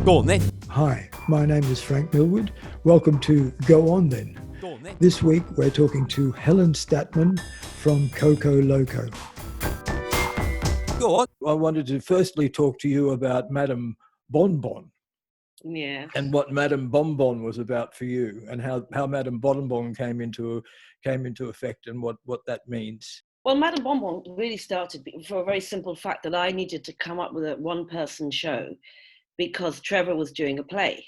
Go on then. Hi, my name is Frank Millwood. Welcome to Go On Then. Go on then. This week we're talking to Helen Statman from Cocoloco. Go on. I wanted to firstly talk to you about Madame Bonbon Yeah. and what Madame Bonbon was about for you, and how Madame Bonbon came into effect and what that means. Well, Madame Bonbon really started for a very simple fact that I needed to come up with a one-person show because Trevor was doing a play.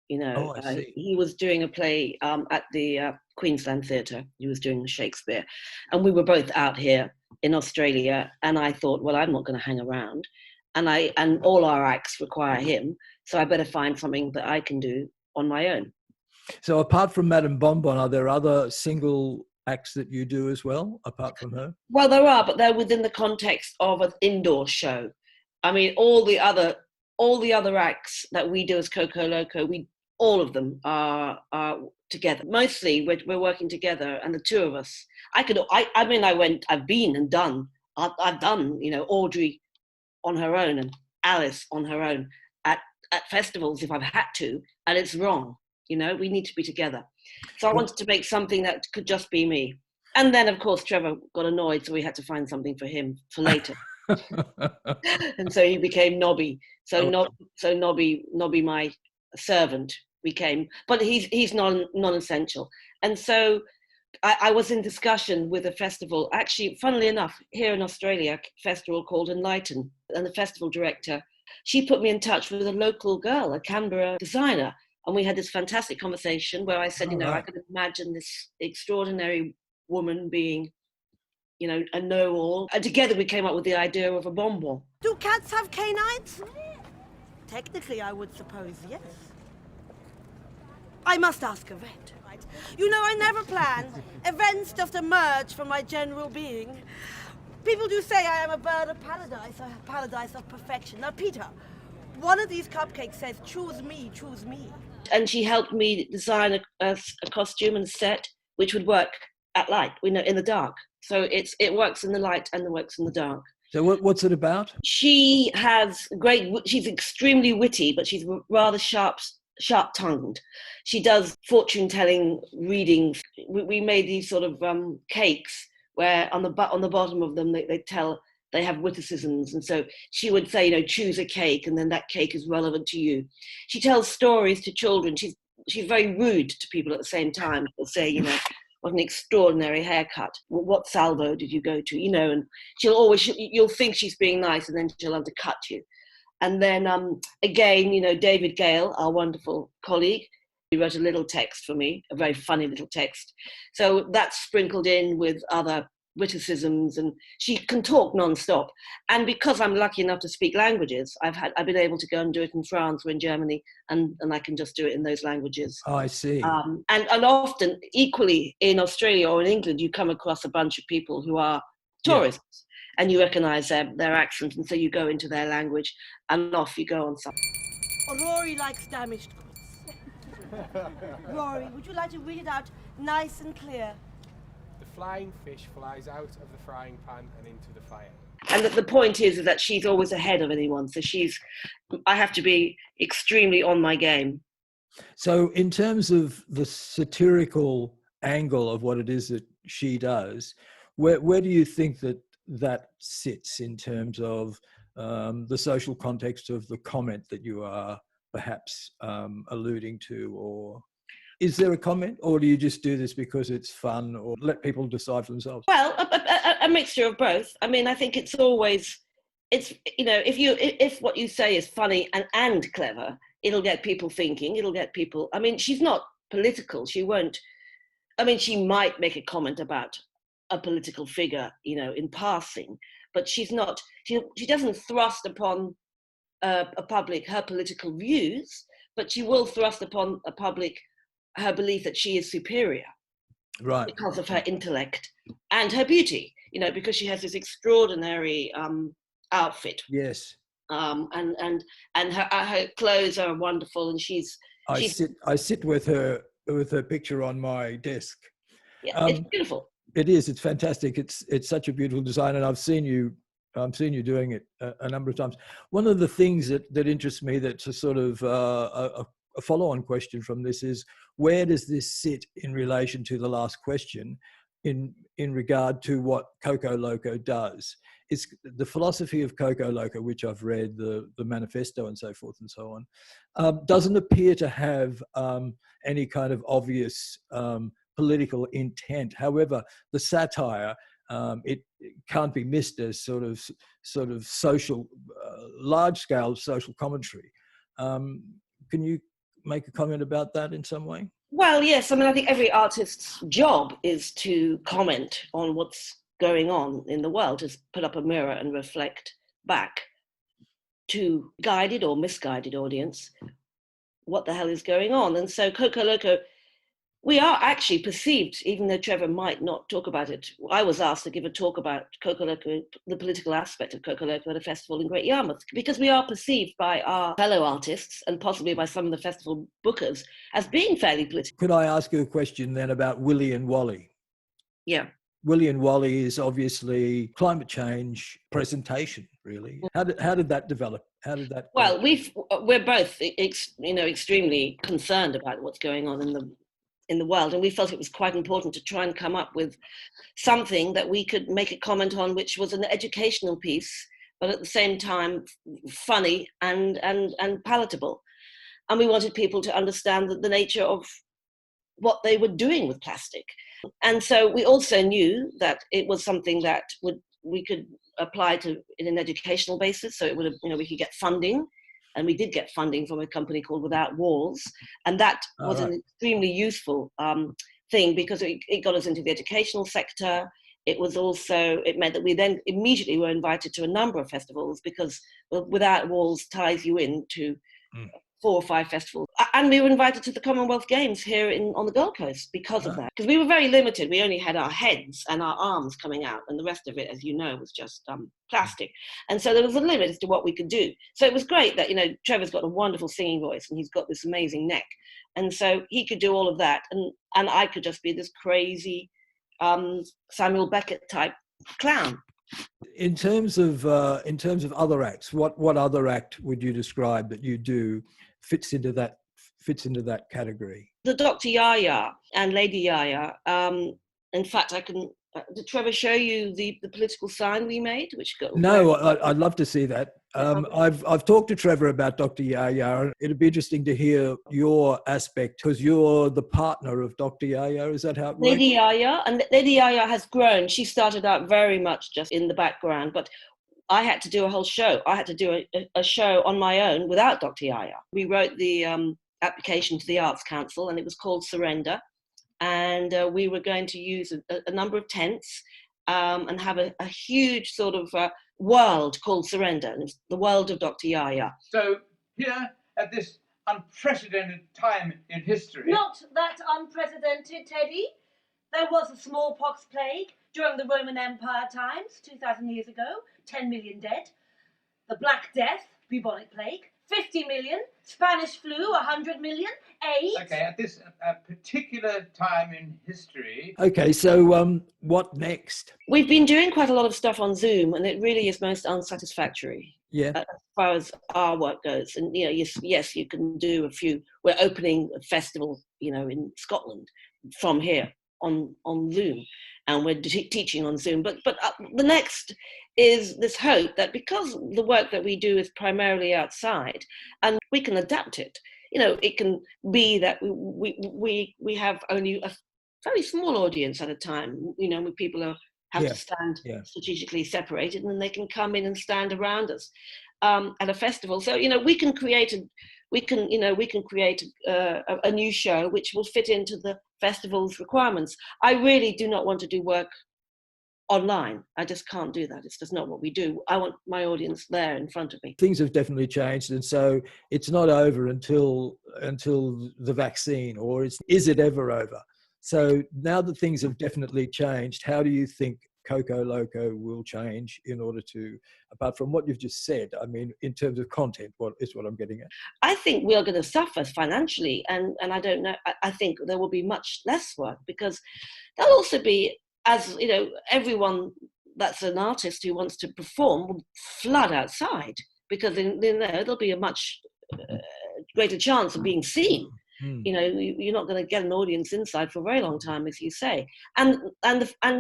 You know, Oh, I see. he was doing a play at the Queensland Theatre. He was doing Shakespeare. And we were both out here in Australia. And I thought, well, I'm not going to hang around. And all our acts require him. So I better find something that I can do on my own. So apart from Madame Bonbon, are there other single acts that you do as well, apart from her? Well, there are, but they're within the context of an indoor show. I mean, all the other acts that we do as Cocoloco, all of them are together. Mostly we're working together, and the two of us. I've been and done. I've done, you know, Audrey on her own and Alice on her own at festivals if I've had to, and it's wrong. You know, we need to be together. So I wanted to make something that could just be me. And then, of course, Trevor got annoyed, so we had to find something for him for later. And so he became Nobby. So Nobby, my servant, became. But he's non-essential. And so I was in discussion with a festival, actually, funnily enough, here in Australia, a festival called Enlighten. And the festival director, she put me in touch with a local girl, a Canberra designer. And we had this fantastic conversation where I said, I could imagine this extraordinary woman being, you know, a know-all. And together we came up with the idea of a bonbon. Do cats have canines? Technically, I would suppose yes. I must ask a vet, right? You know, I never plan. Events just emerge from my general being. People do say I am a bird of paradise, a paradise of perfection. Now, Peter, one of these cupcakes says, choose me, choose me. And she helped me design a costume and set, which would work at light, in the dark. So it works in the light and it works in the dark. So what's it about? She's extremely witty, but she's rather sharp-tongued. She does fortune-telling readings. We made these sort of cakes where on the bottom of them they have witticisms, and so she would say, you know, choose a cake, and then that cake is relevant to you. She tells stories to children. She's very rude to people at the same time. She'll say, you know, what an extraordinary haircut. What salvo did you go to? You know, and you'll think she's being nice, and then she'll undercut you. And then again, you know, David Gale, our wonderful colleague, he wrote a little text for me, a very funny little text. So that's sprinkled in with other witticisms, and she can talk non-stop. And because I'm lucky enough to speak languages, I've been able to go and do it in France or in Germany, and I can just do it in those languages. Oh, I see. And often, equally in Australia or in England, you come across a bunch of people who are tourists, and you recognise their accent, and so you go into their language, and off you go on something. Rory likes damaged goods. Rory, would you like to read it out nice and clear? The flying fish flies out of the frying pan and into the fire. And the point is that she's always ahead of anyone. So I have to be extremely on my game. So in terms of the satirical angle of what it is that she does, where do you think that sits in terms of the social context of the comment that you are perhaps alluding to? Or is there a comment, or do you just do this because it's fun, or let people decide for themselves? Well, a mixture of both. I mean, I think it's you know, if what you say is funny and clever, it'll get people thinking. I mean, she's not political. She won't. I mean, she might make a comment about a political figure, you know, in passing, but she's not. She doesn't thrust upon a public her political views, but she will thrust upon a public her belief that she is superior, right, because of her intellect and her beauty, you know, because she has this extraordinary outfit. Yes. And her clothes are wonderful, and I sit with her picture on my desk. Yeah, it's beautiful. It is. It's fantastic. It's such a beautiful design, and I've seen you I've seen you doing it a number of times. One of the things that interests me, that's a sort of a follow-on question from this, is where does this sit in relation to the last question in regard to what Cocoloco does? It's the philosophy of Cocoloco, which I've read, the manifesto and so forth and so on, doesn't appear to have any kind of obvious political intent. However, the satire, it can't be missed as sort of social, large-scale social commentary. Can you make a comment about that in some way? Well, yes. I mean, I think every artist's job is to comment on what's going on in the world, to put up a mirror and reflect back to guided or misguided audience what the hell is going on. And so Cocoloco, we are actually perceived, even though Trevor might not talk about it. I was asked to give a talk about Cocoloco, the political aspect of Cocoloco at a festival in Great Yarmouth, because we are perceived by our fellow artists and possibly by some of the festival bookers as being fairly political. Could I ask you a question then about Willy and Wally? Yeah. Willy and Wally is obviously climate change presentation, really. How did that develop? How did that? Well, we're both extremely concerned about what's going on in the world, and we felt it was quite important to try and come up with something that we could make a comment on, which was an educational piece, but at the same time funny and palatable. And we wanted people to understand the nature of what they were doing with plastic. And so we also knew that it was something that we could apply to in an educational basis. So it would have, we could get funding. And we did get funding from a company called Without Walls. And that was an extremely useful thing, because it got us into the educational sector. It meant that we then immediately were invited to a number of festivals, because Without Walls ties you into 4 or 5 festivals. And we were invited to the Commonwealth Games here on the Gold Coast because of that. Because we were very limited. We only had our heads and our arms coming out, and the rest of it, as you know, was just plastic. And so there was a limit as to what we could do. So it was great that, Trevor's got a wonderful singing voice and he's got this amazing neck. And so he could do all of that. And I could just be this crazy Samuel Beckett type clown. In terms of other acts, what other act would you describe that you do fits into that category? The Dr. Yaya and Lady Yaya. In fact, did Trevor show you the political sign we made? No, I'd love to see that. I've talked to Trevor about Dr. Yaya. It'd be interesting to hear your aspect, because you're the partner of Dr. Yaya. Is that how it works? Lady Yaya, and Lady Yaya has grown. She started out very much just in the background, but I had to do a whole show. I had to do a show on my own without Dr. Yaya. We wrote the application to the Arts Council, and it was called Surrender. And we were going to use a number of tents and have a huge sort of world called Surrender, and it's the world of Dr. Yaya. So here at this unprecedented time in history... Not that unprecedented, Teddy. There was a smallpox plague during the Roman Empire times, 2,000 years ago, 10 million dead. The Black Death, bubonic plague, 50 million. Spanish flu, 100 million. AIDS. Okay, at this particular time in history... Okay, so what next? We've been doing quite a lot of stuff on Zoom, and it really is most unsatisfactory. Yeah. As far as our work goes. And, yes, you can do a few. We're opening a festival, in Scotland from here on Zoom, and we're teaching on Zoom. But the next is this hope that, because the work that we do is primarily outside, and we can adapt it, it can be that we have only a very small audience at a time, when people have to stand strategically separated, and then they can come in and stand around us at a festival. So, we can create a new show which will fit into the festival's requirements. I really do not want to do work online. I just can't do that. It's just not what we do. I want my audience there in front of me. Things have definitely changed, and so it's not over until the vaccine, or is it ever over? So now that things have definitely changed, how do you think Cocoloco will change in order to, apart from what you've just said, I mean, in terms of content, what I'm getting at? I think we are going to suffer financially, and I don't know, I think there will be much less work, because there'll also be, as everyone that's an artist who wants to perform will flood outside, because there'll be a much greater chance of being seen. You know, you're not going to get an audience inside for a very long time, as you say. And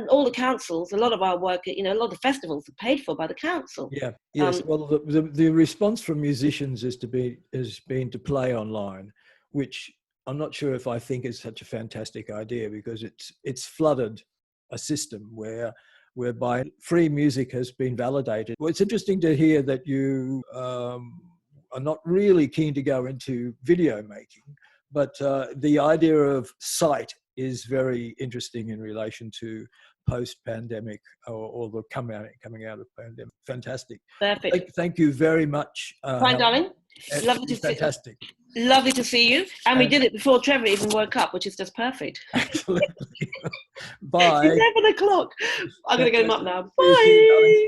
all the councils, a lot of our work, you know, a lot of the festivals are paid for by the council. Yeah. Yes. Well, the response from musicians has been to play online, which I'm not sure if I think is such a fantastic idea, because it's flooded a system whereby free music has been validated. Well, it's interesting to hear that you are not really keen to go into video making, but the idea of sight is very interesting in relation to post-pandemic or the coming out of pandemic. Fantastic. Perfect. Thank you very much. Fine, darling. Lovely to fantastic. Lovely to see you. And we did it before Trevor even woke up, which is just perfect. Absolutely. Bye. It's 11 o'clock. I'm going to get him up now. See you soon, Bye. darling.